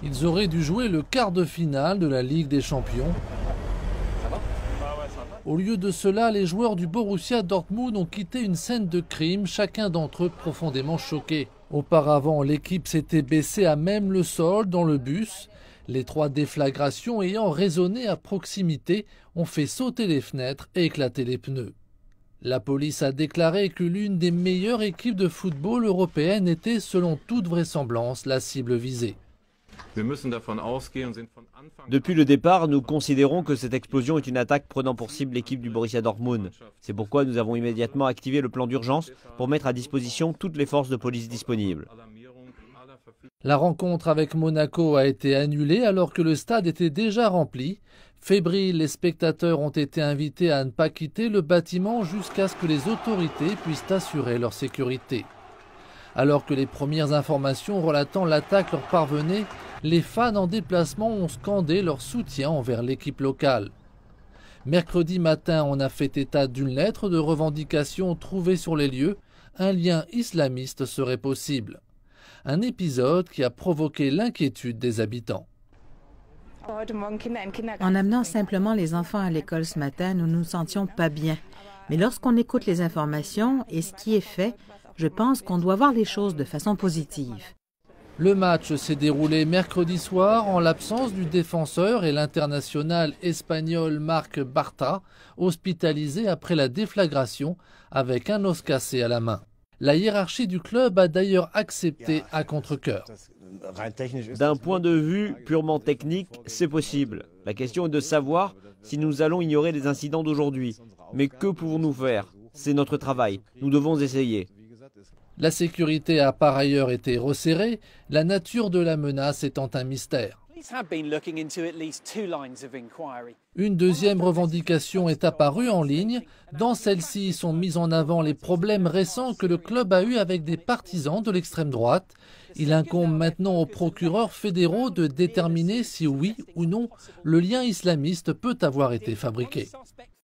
Ils auraient dû jouer le quart de finale de la Ligue des Champions. Au lieu de cela, les joueurs du Borussia Dortmund ont quitté une scène de crime, chacun d'entre eux profondément choqué. Auparavant, l'équipe s'était baissée à même le sol dans le bus. Les 3 déflagrations ayant résonné à proximité ont fait sauter les fenêtres et éclater les pneus. La police a déclaré que l'une des meilleures équipes de football européennes était, selon toute vraisemblance, la cible visée. Depuis le départ, nous considérons que cette explosion est une attaque prenant pour cible l'équipe du Borussia Dortmund. C'est pourquoi nous avons immédiatement activé le plan d'urgence pour mettre à disposition toutes les forces de police disponibles. La rencontre avec Monaco a été annulée alors que le stade était déjà rempli. Fébriles, les spectateurs ont été invités à ne pas quitter le bâtiment jusqu'à ce que les autorités puissent assurer leur sécurité. Alors que les premières informations relatant l'attaque leur parvenaient, les fans en déplacement ont scandé leur soutien envers l'équipe locale. Mercredi matin, on a fait état d'une lettre de revendication trouvée sur les lieux. Un lien islamiste serait possible. Un épisode qui a provoqué l'inquiétude des habitants. En amenant simplement les enfants à l'école ce matin, nous ne nous sentions pas bien. Mais lorsqu'on écoute les informations et ce qui est fait, je pense qu'on doit voir les choses de façon positive. Le match s'est déroulé mercredi soir en l'absence du défenseur et l'international espagnol Marc Bartra, hospitalisé après la déflagration avec un os cassé à la main. La hiérarchie du club a d'ailleurs accepté à contre-cœur. D'un point de vue purement technique, c'est possible. La question est de savoir si nous allons ignorer les incidents d'aujourd'hui. Mais que pouvons-nous faire? C'est notre travail. Nous devons essayer. La sécurité a par ailleurs été resserrée, la nature de la menace étant un mystère. Une deuxième revendication est apparue en ligne. Dans celle-ci sont mis en avant les problèmes récents que le club a eus avec des partisans de l'extrême droite. Il incombe maintenant aux procureurs fédéraux de déterminer si oui ou non le lien islamiste peut avoir été fabriqué.